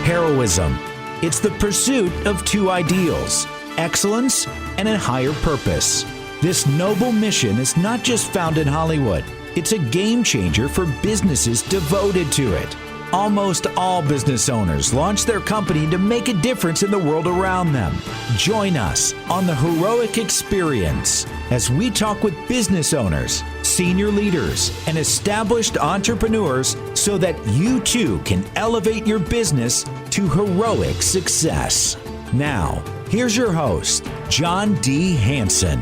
heroism. It's the pursuit of two ideals, excellence and a higher purpose. This noble mission is not just found in Hollywood. It's a game changer for businesses devoted to it. Almost all business owners launch their company to make a difference in the world around them. Join us on the Heroic Experience as we talk with business owners, senior leaders, and established entrepreneurs so that you too can elevate your business to heroic success. Now, here's your host, John D. Hanson.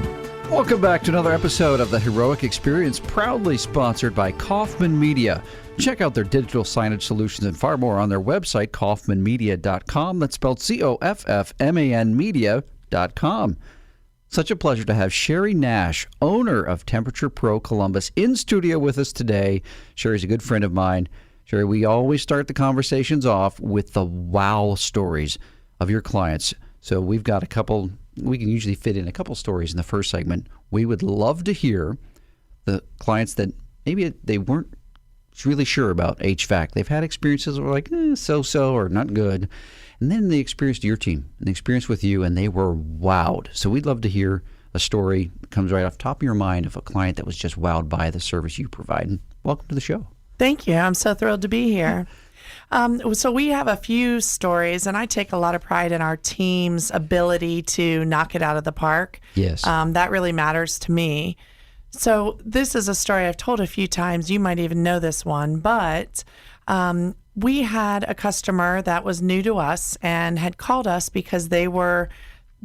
Welcome back to another episode of the Heroic Experience, proudly sponsored by Kaufman Media. Check out their digital signage solutions and far more on their website, kaufmanmedia.com. That's spelled COFFMAN media.com. Such a pleasure to have Sheri Nash, owner of Temperature Pro Columbus, in studio with us today. Sheri's a good friend of mine. Sheri, we always start the conversations off with the wow stories of your clients. So we've got a couple. We can usually fit in a couple stories in the first segment. We would love to hear the clients that maybe they weren't really sure about HVAC. They've had experiences that were like, so-so or not good. And then they experienced your team and the experience with you, and they were wowed. So we'd love to hear a story that comes right off the top of your mind of a client that was just wowed by the service you provide. And welcome to the show. Thank you. I'm so thrilled to be here. So we have a few stories, and I take a lot of pride in our team's ability to knock it out of the park. Yes. That really matters to me. So this is a story I've told a few times. You might even know this one, but we had a customer that was new to us and had called us because they were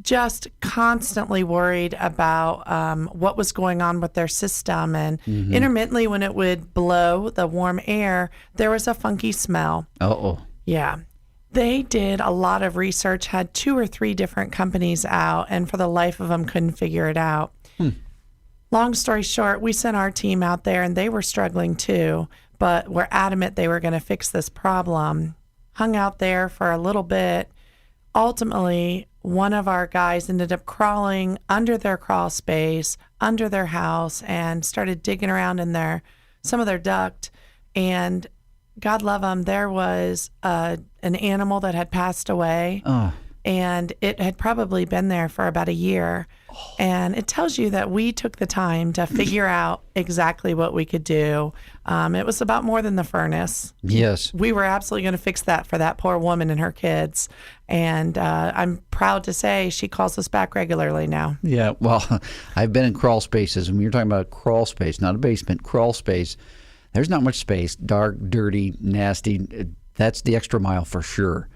just constantly worried about what was going on with their system. And intermittently, when it would blow the warm air, there was a funky smell. Uh-oh. Yeah. They did a lot of research, had 2 or 3 different companies out, and for the life of them couldn't figure it out. Long story short, we sent our team out there, and they were struggling too, but were adamant they were going to fix this problem. Hung out there for a little bit. Ultimately, one of our guys ended up crawling under their crawl space, under their house, and started digging around in some of their duct. And God love them, there was an animal that had passed away, and it had probably been there for about a year. And it tells you that we took the time to figure out exactly what we could do. It was about more than the furnace. Yes. We were absolutely going to fix that for that poor woman and her kids. And I'm proud to say she calls us back regularly now. Yeah, well, I've been in crawl spaces. And when you're talking about crawl space, not a basement, crawl space, there's not much space. Dark, dirty, nasty. That's the extra mile for sure.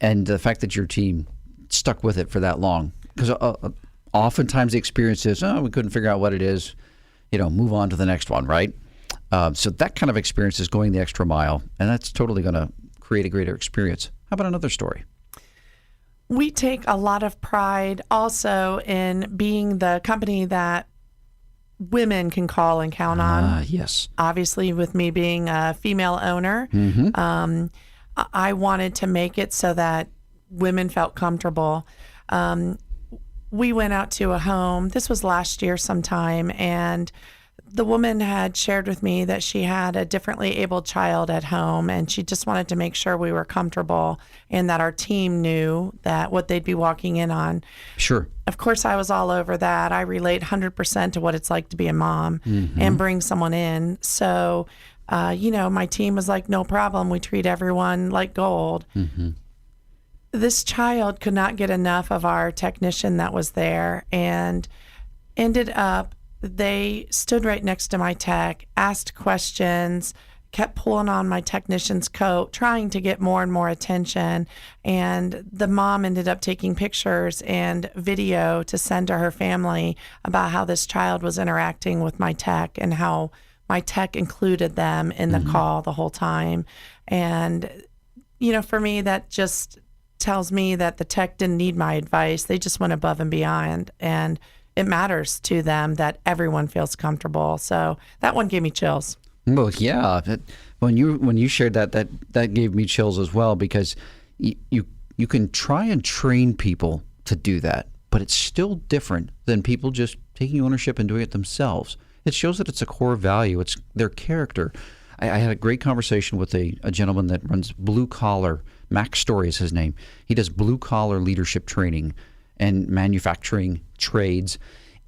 And the fact that your team stuck with it for that long. Because oftentimes the experience is, we couldn't figure out what it is, move on to the next one, right? So that kind of experience is going the extra mile, and that's totally going to create a greater experience. How about another story? We take a lot of pride also in being the company that women can call and count on. Yes. Obviously, with me being a female owner, I wanted to make it so that women felt comfortable. We went out to a home. This was last year sometime, and the woman had shared with me that she had a differently abled child at home, and she just wanted to make sure we were comfortable and that our team knew that what they'd be walking in on. Sure. Of course, I was all over that. I relate 100% to what it's like to be a mom and bring someone in. So, my team was like, no problem. We treat everyone like gold. This child could not get enough of our technician that was there, and ended up, they stood right next to my tech, asked questions, kept pulling on my technician's coat, trying to get more and more attention. And the mom ended up taking pictures and video to send to her family about how this child was interacting with my tech and how my tech included them in the call the whole time. And, for me, that just tells me that the tech didn't need my advice. They just went above and beyond. And it matters to them that everyone feels comfortable. So that one gave me chills. Well, yeah. When you shared that gave me chills as well, because you can try and train people to do that, but it's still different than people just taking ownership and doing it themselves. It shows that it's a core value. It's their character. I had a great conversation with a gentleman that runs Blue Collar. Max Story is his name. He does blue collar leadership training and manufacturing trades.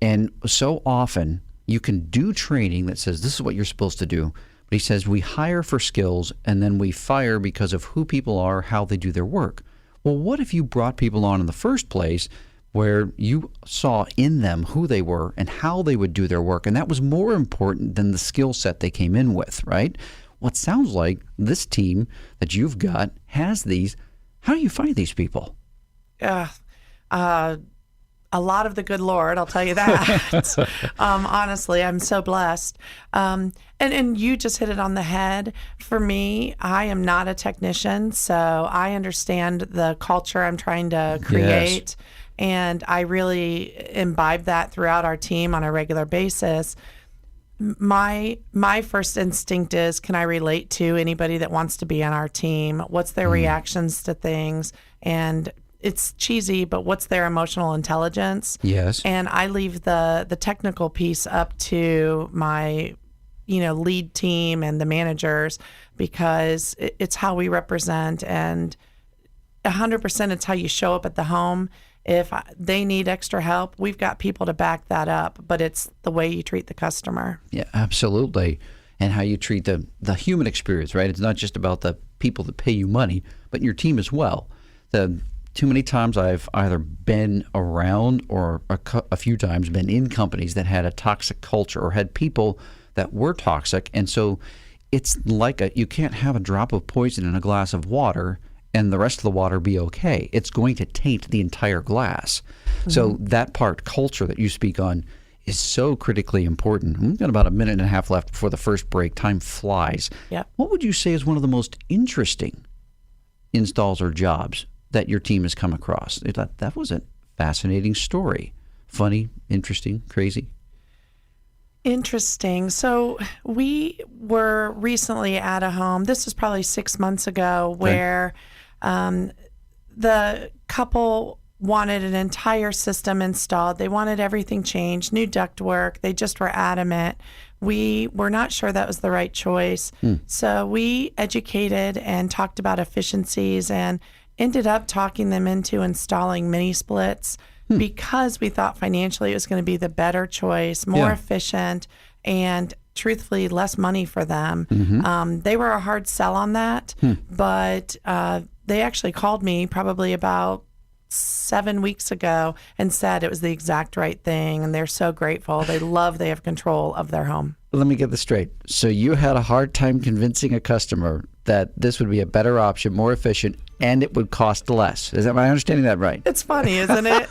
And so often you can do training that says this is what you're supposed to do. But he says we hire for skills and then we fire because of who people are, how they do their work. Well, what if you brought people on in the first place where you saw in them who they were and how they would do their work? And that was more important than the skill set they came in with, right? Well, it sounds like this team that you've got has these. How do you find these people? A lot of the good Lord, I'll tell you that. Honestly, I'm so blessed. And you just hit it on the head. For me, I am not a technician, so I understand the culture I'm trying to create. Yes. And I really imbibe that throughout our team on a regular basis. My first instinct is, can I relate to anybody that wants to be on our team? What's their reactions to things? And it's cheesy, but what's their emotional intelligence? Yes. And I leave the technical piece up to my, lead team and the managers, because it's how we represent, and 100% it's how you show up at the home. If they need extra help, we've got people to back that up, but it's the way you treat the customer. Yeah, absolutely. And how you treat the human experience, right? It's not just about the people that pay you money, but your team as well. Too many times I've either been around or a few times been in companies that had a toxic culture or had people that were toxic. And so it's like you can't have a drop of poison in a glass of water and the rest of the water be okay. It's going to taint the entire glass. Mm-hmm. So that part, culture, that you speak on is so critically important. We've got about a minute and a half left before the first break. Time flies. Yep. What would you say is one of the most interesting installs or jobs that your team has come across? That was a fascinating story. Funny, interesting, crazy. Interesting. So we were recently at a home, this was probably 6 months ago, where the couple wanted an entire system installed. They wanted everything changed, new ductwork. They just were adamant. We were not sure that was the right choice. So we educated and talked about efficiencies and ended up talking them into installing mini splits because we thought financially it was going to be the better choice, more efficient, and truthfully less money for them. Mm-hmm. They were a hard sell on that, but they actually called me probably about 7 weeks ago and said it was the exact right thing, and they're so grateful. They have control of their home. Let me get this straight. So you had a hard time convincing a customer that this would be a better option, more efficient, and it would cost less. Am I understanding that right? It's funny, isn't it?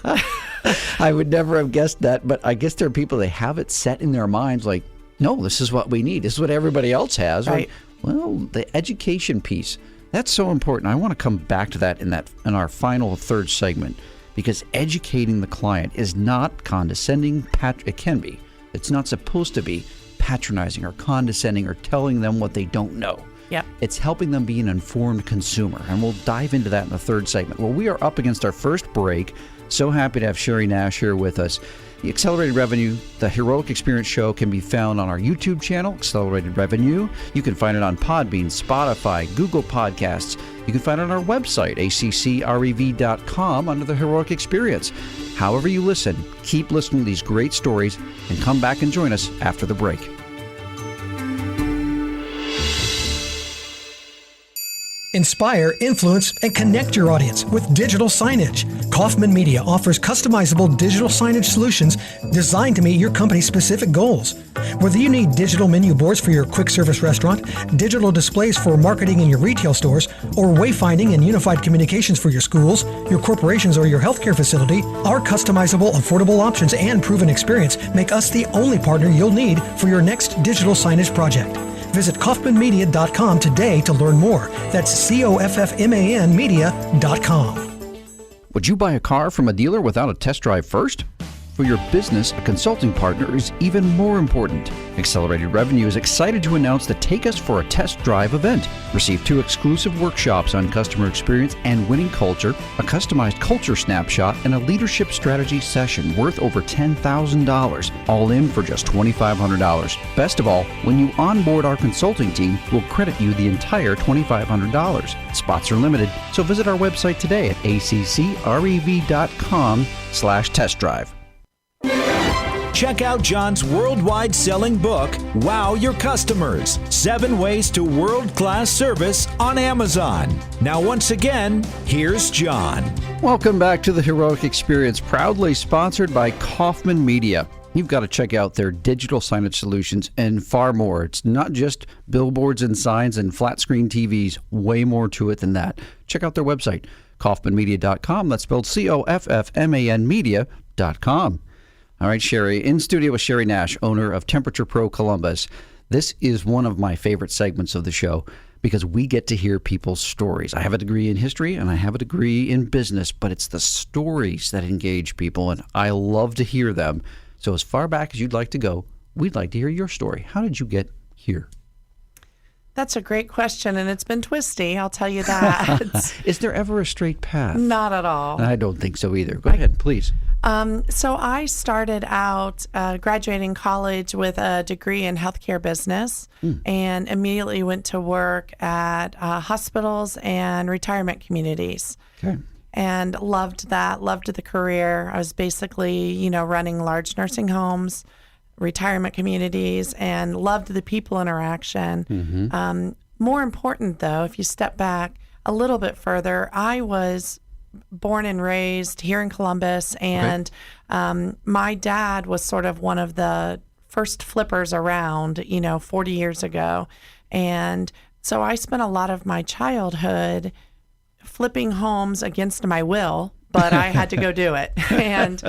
I would never have guessed that, but I guess there are people that have it set in their minds like, no, this is what we need. This is what everybody else has. Right. Well, the education piece, that's so important. I want to come back to that in our final third segment, because educating the client is not condescending. It can be. It's not supposed to be patronizing or condescending or telling them what they don't know. Yep. It's helping them be an informed consumer, and we'll dive into that in the third segment. Well, we are up against our first break. So happy to have Sheri Nash here with us. The Accelerated Revenue, the Heroic Experience Show, can be found on our YouTube channel, Accelerated Revenue. You can find it on Podbean, Spotify, Google Podcasts. You can find it on our website, accrev.com, under the Heroic Experience. However you listen, keep listening to these great stories and come back and join us after the break. Inspire, influence, and connect your audience with digital signage. Kaufman Media offers customizable digital signage solutions designed to meet your company's specific goals. Whether you need digital menu boards for your quick service restaurant, digital displays for marketing in your retail stores, or wayfinding and unified communications for your schools, your corporations, or your healthcare facility, our customizable, affordable options and proven experience make us the only partner you'll need for your next digital signage project. Visit kaufmanmedia.com today to learn more. That's COFFMAN media.com. Would you buy a car from a dealer without a test drive first? For your business, a consulting partner is even more important. Accelerated Revenue is excited to announce the Take Us for a Test Drive event. Receive 2 exclusive workshops on customer experience and winning culture, a customized culture snapshot, and a leadership strategy session worth over $10,000, all in for just $2,500. Best of all, when you onboard our consulting team, we'll credit you the entire $2,500. Spots are limited, so visit our website today at accrev.com/test drive. Check out John's worldwide selling book, Wow Your Customers, 7 Ways to World-Class Service on Amazon. Now, once again, here's John. Welcome back to the Heroic Experience, proudly sponsored by Kaufman Media. You've got to check out their digital signage solutions and far more. It's not just billboards and signs and flat screen TVs, way more to it than that. Check out their website, kaufmanmedia.com. That's spelled COFFMAN media.com. All right, Sheri, in studio with Sheri Nash, owner of Temperature Pro Columbus. This is one of my favorite segments of the show because we get to hear people's stories. I have a degree in history and I have a degree in business, but it's the stories that engage people, and I love to hear them. So as far back as you'd like to go, we'd like to hear your story. How did you get here? That's a great question, and it's been twisty, I'll tell you that. Is there ever a straight path? Not at all. I don't think so either. Go ahead, please. So I started out graduating college with a degree in healthcare business and immediately went to work at hospitals and retirement communities. Okay. And loved that, loved the career. I was basically, running large nursing homes, retirement communities, and loved the people interaction. More important, though, if you step back a little bit further, I was born and raised here in Columbus, and my dad was sort of one of the first flippers around, 40 years ago. And so I spent a lot of my childhood flipping homes against my will, but I had to go do it. And,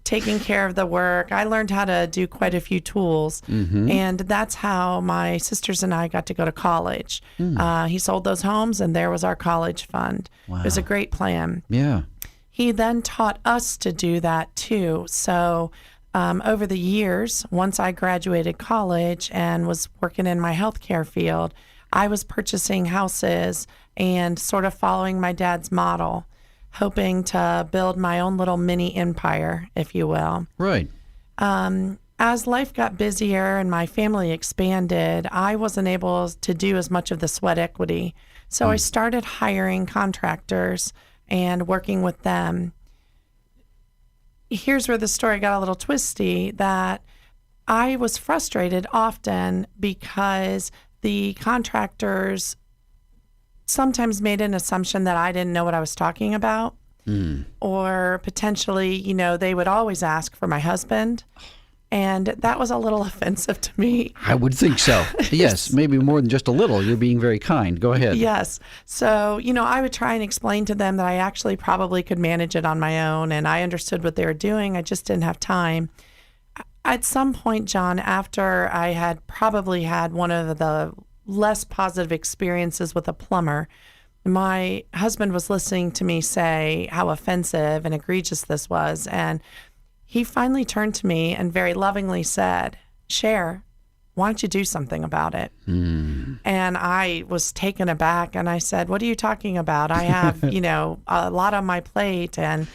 taking care of the work. I learned how to do quite a few tools. And that's how my sisters and I got to go to college. He sold those homes, and there was our college fund. Wow. It was a great plan. Yeah. He then taught us to do that too. So over the years, once I graduated college and was working in my healthcare field, I was purchasing houses and sort of following my dad's model, hoping to build my own little mini empire, if you will. Right. As life got busier and my family expanded, I wasn't able to do as much of the sweat equity. So I started hiring contractors and working with them. Here's where the story got a little twisty, that I was frustrated often because the contractors sometimes made an assumption that I didn't know what I was talking about. Or potentially, they would always ask for my husband. And that was a little offensive to me. I would think so. Yes, maybe more than just a little. You're being very kind. Go ahead. Yes. So, I would try and explain to them that I actually probably could manage it on my own, and I understood what they were doing. I just didn't have time. At some point, John, after I had probably had one of the less positive experiences with a plumber, my husband was listening to me say how offensive and egregious this was, and he finally turned to me and very lovingly said, "Cher, why don't you do something about it?" And I was taken aback, and I said, "What are you talking about? I have, a lot on my plate." And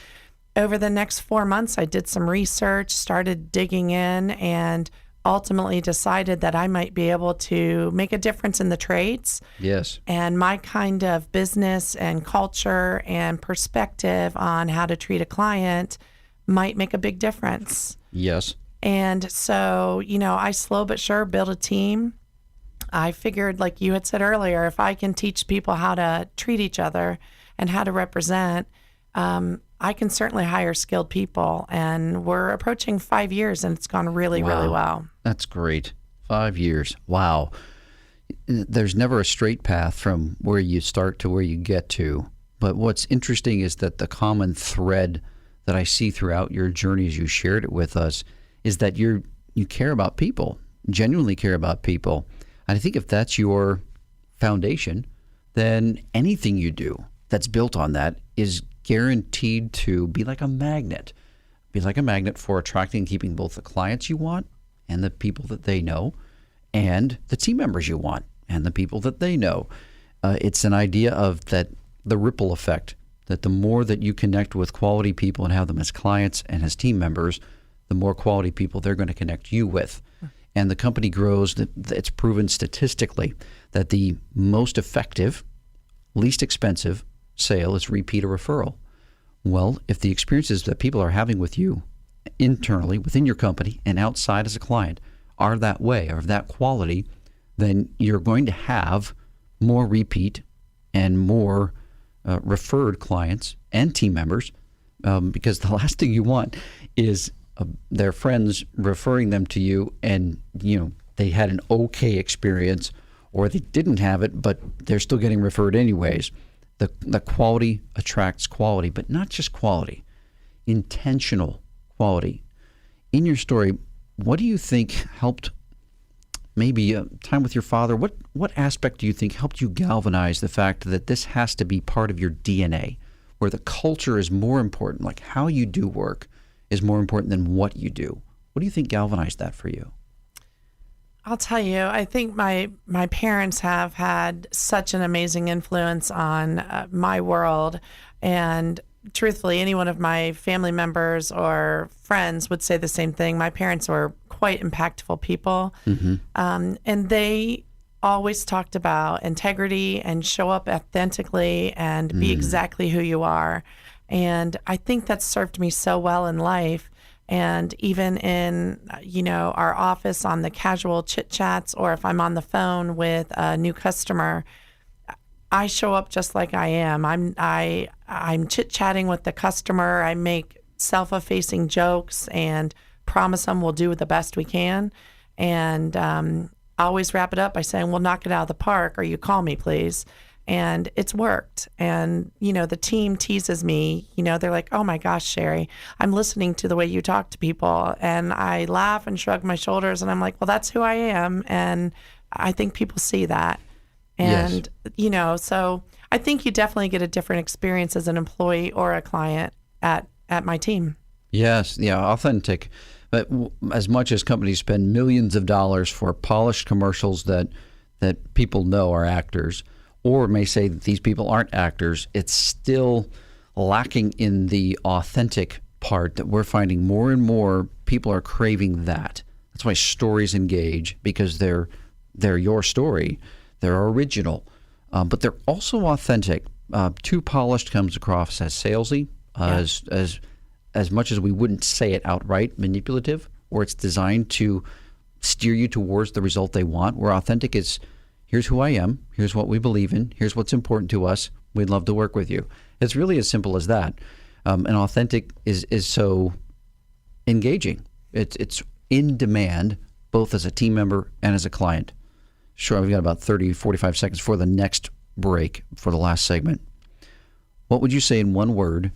over the next 4 months, I did some research, started digging in, and ultimately decided that I might be able to make a difference in the trades. Yes. And my kind of business and culture and perspective on how to treat a client might make a big difference. Yes. And so, I slow but sure built a team. I figured, like you had said earlier, if I can teach people how to treat each other and how to represent, I can certainly hire skilled people. And we're approaching 5 years, and it's gone really, really well. That's great. 5 years. Wow. There's never a straight path from where you start to where you get to. But what's interesting is that the common thread that I see throughout your journey as you shared it with us is that you care about people, genuinely care about people. And I think if that's your foundation, then anything you do that's built on that is guaranteed to be like a magnet. be like a magnet for attracting and keeping both the clients you want and the people that they know, and the team members you want and the people that they know. It's an idea of that the ripple effect, that the more that you connect with quality people and have them as clients and as team members, the more quality people they're going to connect you with. And the company grows. It's proven statistically that the most effective, least expensive sale is repeat or referral. Well, if the experiences that people are having with you internally within your company and outside as a client are that way, are of that quality, then you're going to have more repeat and more referred clients and team members, because the last thing you want is their friends referring them to you, and they had an okay experience, or they didn't have it, but they're still getting referred anyways. The quality attracts quality, but not just quality, intentional quality. In your story, what do you think helped? Maybe time with your father. What aspect do you think helped you galvanize the fact that this has to be part of your DNA, where the culture is more important, like how you do work is more important than what you do? What do you think galvanized that for you? I'll tell you, I think my parents have had such an amazing influence on my world. And truthfully, any one of my family members or friends would say the same thing. My parents were quite impactful people. Mm-hmm. And they always talked about integrity and show up authentically and be exactly who you are. And I think that served me so well in life. And even in, our office on the casual chit chats, or if I'm on the phone with a new customer, I show up just like I am. I'm chit chatting with the customer. I make self-effacing jokes and promise them we'll do the best we can. And I always wrap it up by saying, we'll knock it out of the park, or you call me, please. And it's worked. And, the team teases me. They're like, oh my gosh, Sheri, I'm listening to the way you talk to people. And I laugh and shrug my shoulders. And I'm like, well, that's who I am. And I think people see that. And, so I think you definitely get a different experience as an employee or a client at my team. Yes. Yeah. Authentic. But as much as companies spend millions of dollars for polished commercials that people know are actors, or may say that these people aren't actors, it's still lacking in the authentic part that we're finding more and more people are craving that. That's why stories engage, because they're your story. They're original, but they're also authentic. Too polished comes across as salesy, as much as we wouldn't say it outright, manipulative, or it's designed to steer you towards the result they want. Where authentic is, here's who I am, here's what we believe in, here's what's important to us, we'd love to work with you. It's really as simple as that. And authentic is so engaging. It's in demand, both as a team member and as a client. Sure, we've got about 30, 45 seconds for the next break, for the last segment. What would you say in one word,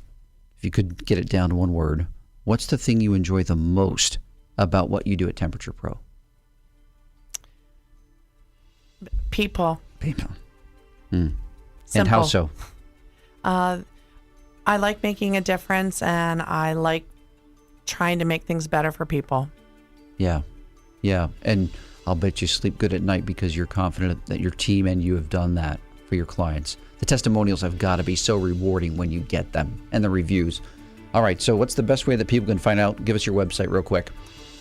if you could get it down to one word, what's the thing you enjoy the most about what you do at Temperature Pro? People. And how so? I like making a difference, and I like trying to make things better for people. Yeah. And I'll bet you sleep good at night because you're confident that your team and you have done that for your clients. The testimonials have got to be so rewarding when you get them, and the reviews. All right, so what's the best way that people can find out? Give us your website real quick.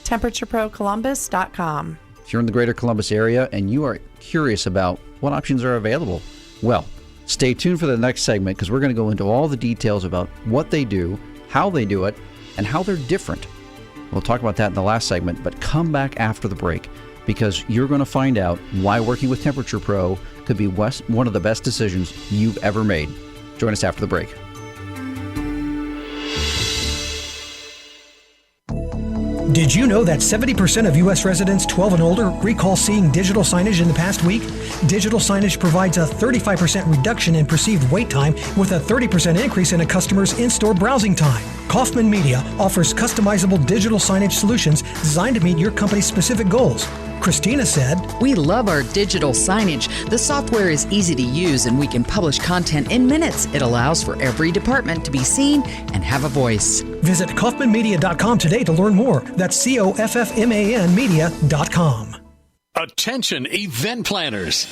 TemperatureProColumbus.com. If you're in the greater Columbus area and you are curious about what options are available, well, stay tuned for the next segment, because we're going to go into all the details about what they do, how they do it, and how they're different. We'll talk about that in the last segment, but come back after the break, because you're going to find out why working with Temperature Pro could be one of the best decisions you've ever made. Join us after the break. Did you know that 70% of U.S. residents 12 and older recall seeing digital signage in the past week? Digital signage provides a 35% reduction in perceived wait time with a 30% increase in a customer's in-store browsing time. Kaufman Media offers customizable digital signage solutions designed to meet your company's specific goals. Christina said, We love our digital signage. The software is easy to use and we can publish content in minutes. It allows for every department to be seen and have a voice. Visit kaufmanmedia.com today to learn more. That's COFFMAN media.com. Attention event planners.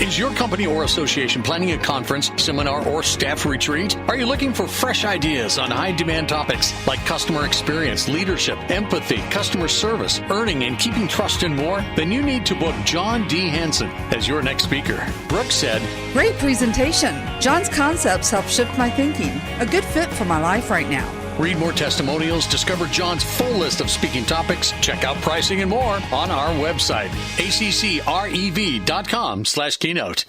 Is your company or association planning a conference, seminar, or staff retreat? Are you looking for fresh ideas on high-demand topics like customer experience, leadership, empathy, customer service, earning and keeping trust, and more? Then you need to book John D. Hansen as your next speaker. Brooke said, Great presentation. John's concepts help shift my thinking. A good fit for my life right now. read more testimonials, discover John's full list of speaking topics, check out pricing and more on our website, accrev.com/keynote.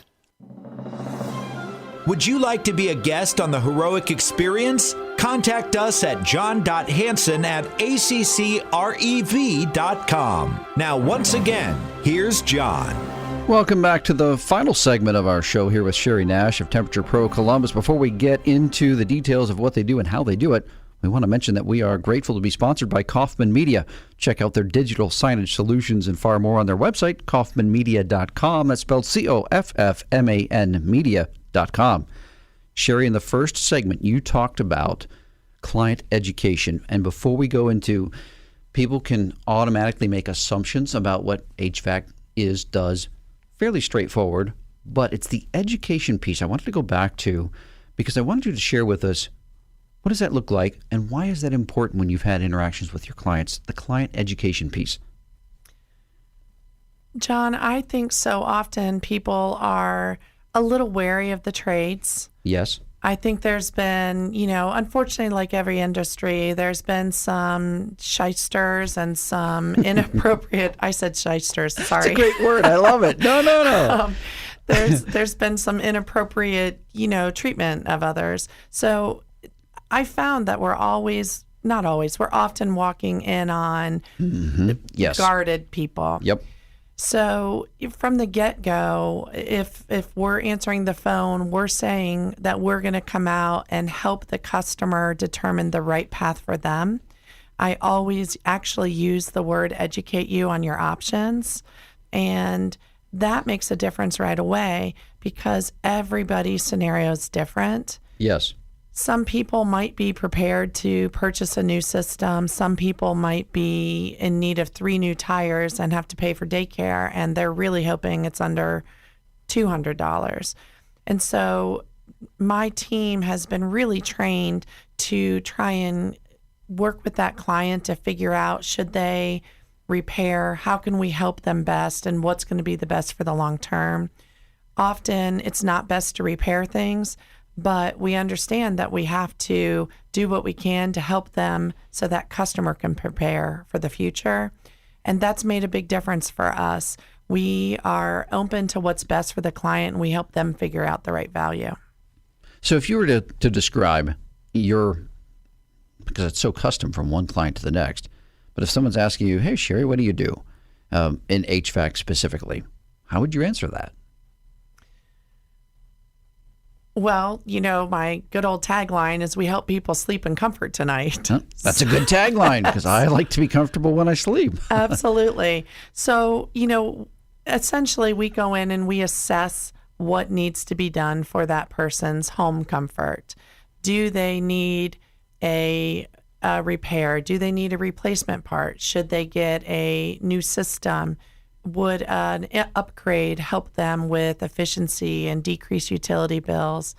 Would you like to be a guest on the Heroic Experience? Contact us at john.hansen@accrev.com. Now, once again, here's John. Welcome back to the final segment of our show here with Sheri Nash of Temperature Pro Columbus. Before we get into the details of what they do and how they do it, we want to mention that we are grateful to be sponsored by Kaufman Media. Check out their digital signage solutions and far more on their website, kaufmanmedia.com. That's spelled COFFMAN media.com. Sheri, in the first segment, you talked about client education. And before we go into, people can automatically make assumptions about what HVAC is, does, fairly straightforward, but it's the education piece I wanted to go back to because I wanted you to share with us, what does that look like and why is that important when you've had interactions with your clients, the client education piece? John, I think so often people are a little wary of the trades. Yes. I think there's been, unfortunately, like every industry, there's been some shysters and some inappropriate, I said shysters, sorry. It's a great word. I love it. No. There's been some inappropriate, treatment of others. So I found that we're often walking in on Yes. guarded people. Yep. So from the get-go, if we're answering the phone, we're saying that we're going to come out and help the customer determine the right path for them. I always actually use the word educate you on your options. And that makes a difference right away because everybody's scenario is different. Yes. Some people might be prepared to purchase a new system. Some people might be in need of 3 new tires and have to pay for daycare, and they're really hoping it's under $200. And so my team has been really trained to try and work with that client to figure out, should they repair? How can we help them best? And what's going to be the best for the long term? Often it's not best to repair things, but we understand that we have to do what we can to help them so that customer can prepare for the future. And that's made a big difference for us. We are open to what's best for the client, and we help them figure out the right value. So if you were to describe because it's so custom from one client to the next, but if someone's asking you, hey, Sheri, what do you do in HVAC specifically? How would you answer that? Well, my good old tagline is we help people sleep in comfort tonight. Huh? That's a good tagline because I like to be comfortable when I sleep. Absolutely. So, essentially we go in and we assess what needs to be done for that person's home comfort. Do they need a repair? Do they need a replacement part? Should they get a new system? Would an upgrade help them with efficiency and decrease utility bills?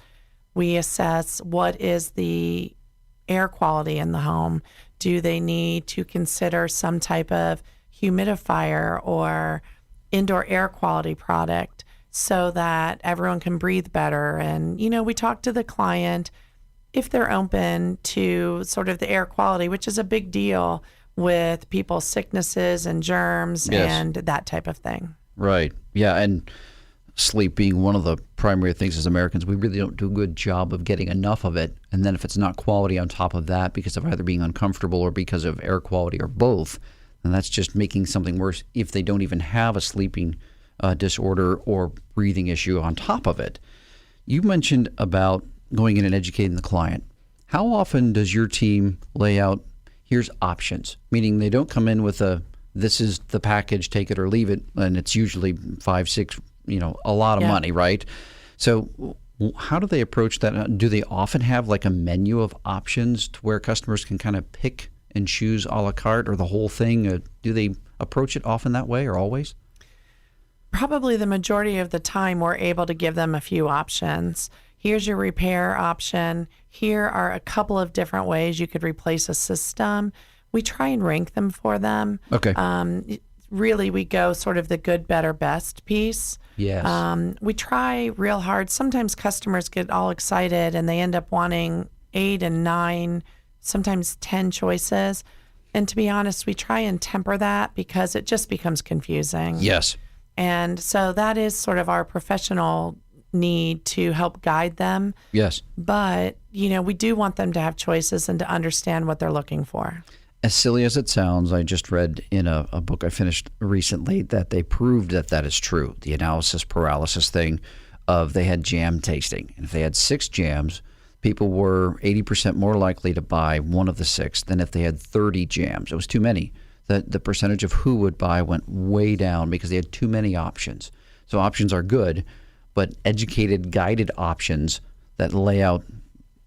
We assess what is the air quality in the home. Do they need to consider some type of humidifier or indoor air quality product so that everyone can breathe better? And, we talk to the client if they're open to sort of the air quality, which is a big deal with people's sicknesses and germs. Yes. And that type of thing. Right. Yeah. And sleep being one of the primary things as Americans, we really don't do a good job of getting enough of it. And then if it's not quality on top of that because of either being uncomfortable or because of air quality or both, then that's just making something worse if they don't even have a sleeping disorder or breathing issue on top of it. You mentioned about going in and educating the client. How often does your team lay out, here's options, meaning they don't come in with a this is the package, take it or leave it, and it's usually 5, 6, a lot of money, right? So how do they approach that? Do they often have like a menu of options to where customers can kind of pick and choose a la carte or the whole thing? Do they approach it often that way or always? Probably the majority of the time we're able to give them a few options. Here's your repair option. Here are a couple of different ways you could replace a system. We try and rank them for them. Okay. Really, we go sort of the good, better, best piece. Yes. We try real hard. Sometimes customers get all excited and they end up wanting 8 and 9, sometimes 10 choices. And to be honest, we try and temper that because it just becomes confusing. Yes. And so that is sort of our professional need to help guide them. Yes. But, we do want them to have choices and to understand what they're looking for. As silly as it sounds, I just read in a book I finished recently that they proved that is true. The analysis paralysis thing of they had jam tasting. And if they had 6 jams, people were 80% more likely to buy one of the 6 than if they had 30 jams. It was too many. The percentage of who would buy went way down because they had too many options. So options are good, but educated, guided options that lay out,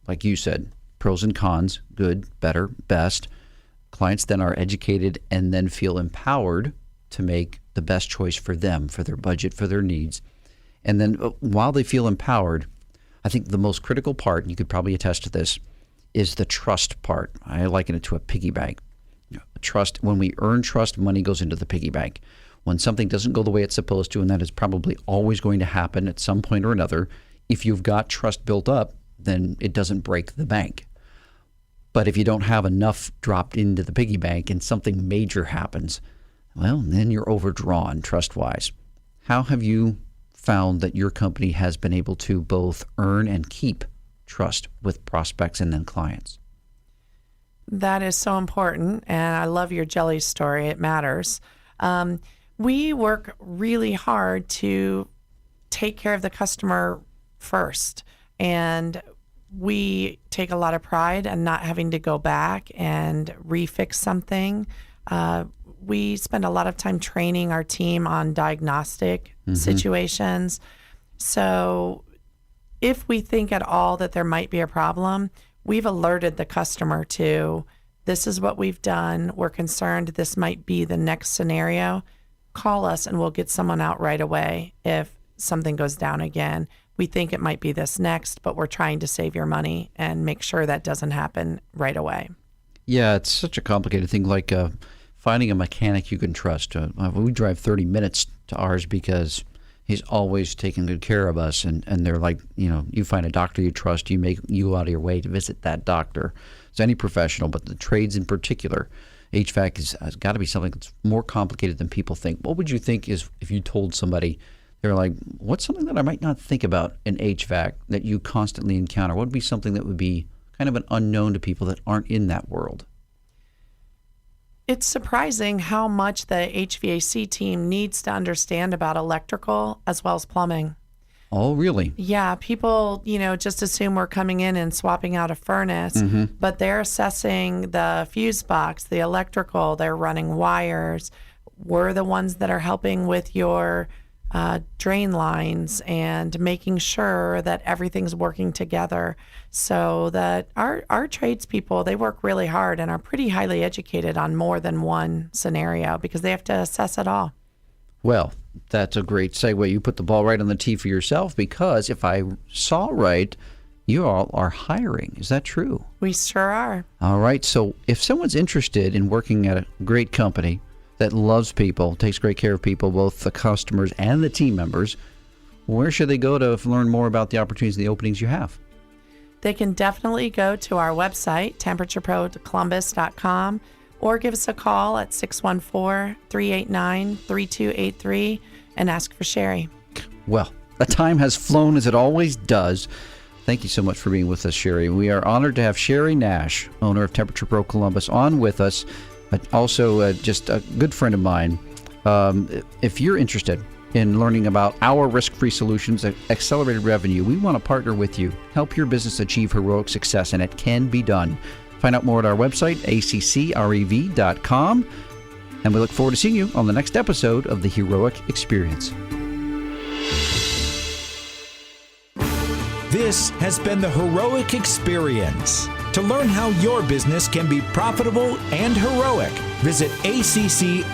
like you said, pros and cons, good, better, best. Clients then are educated and then feel empowered to make the best choice for them, for their budget, for their needs. And then while they feel empowered, I think the most critical part, and you could probably attest to this, is the trust part. I liken it to a piggy bank. Trust, when we earn trust, money goes into the piggy bank. When something doesn't go the way it's supposed to, and that is probably always going to happen at some point or another, if you've got trust built up, then it doesn't break the bank. But if you don't have enough dropped into the piggy bank and something major happens, well, then you're overdrawn trust-wise. How have you found that your company has been able to both earn and keep trust with prospects and then clients? That is so important, and I love your jelly story. It matters. We work really hard to take care of the customer first, and we take a lot of pride in not having to go back and refix something. We spend a lot of time training our team on diagnostic situations. So if we think at all that there might be a problem, we've alerted the customer to, this is what we've done. We're concerned this might be the next scenario. Call us and we'll get someone out right away if something goes down again. We think it might be this next, but we're trying to save your money and make sure that doesn't happen right away. Yeah, it's such a complicated thing, like finding a mechanic you can trust. We drive 30 minutes to ours because he's always taking good care of us, and they're like, you find a doctor you trust, you go out of your way to visit that doctor. So any professional, but the trades in particular, HVAC has got to be something that's more complicated than people think. What would you think is if you told somebody, they're like, what's something that I might not think about in HVAC that you constantly encounter? What would be something that would be kind of an unknown to people that aren't in that world? It's surprising how much the HVAC team needs to understand about electrical as well as plumbing. Oh, really? Yeah, people, just assume we're coming in and swapping out a furnace, but they're assessing the fuse box, the electrical, they're running wires. We're the ones that are helping with your drain lines and making sure that everything's working together, so that our tradespeople, they work really hard and are pretty highly educated on more than one scenario because they have to assess it all. Well, that's a great segue. You put the ball right on the tee for yourself, because if I saw right, you all are hiring. Is that true? We sure are. All right. So if someone's interested in working at a great company that loves people, takes great care of people, both the customers and the team members, where should they go to learn more about the opportunities and the openings you have? They can definitely go to our website, temperaturepro.columbus.com, or give us a call at 614-389-3283 and ask for Sheri. Well, the time has flown as it always does. Thank you so much for being with us, Sheri. We are honored to have Sheri Nash, owner of Temperature Pro Columbus, on with us. But also just a good friend of mine. If you're interested in learning about our risk-free solutions and accelerated revenue, we want to partner with you, help your business achieve heroic success, and it can be done. Find out more at our website, accrev.com. And we look forward to seeing you on the next episode of The Heroic Experience. This has been the Heroic Experience. To learn how your business can be profitable and heroic, visit ACCREV.com.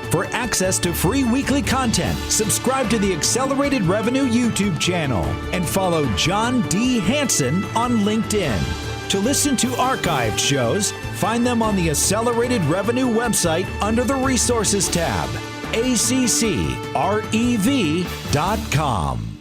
For access to free weekly content, subscribe to the Accelerated Revenue YouTube channel and follow John D. Hanson on LinkedIn. To listen to archived shows, find them on the Accelerated Revenue website under the Resources tab, ACCREV.com.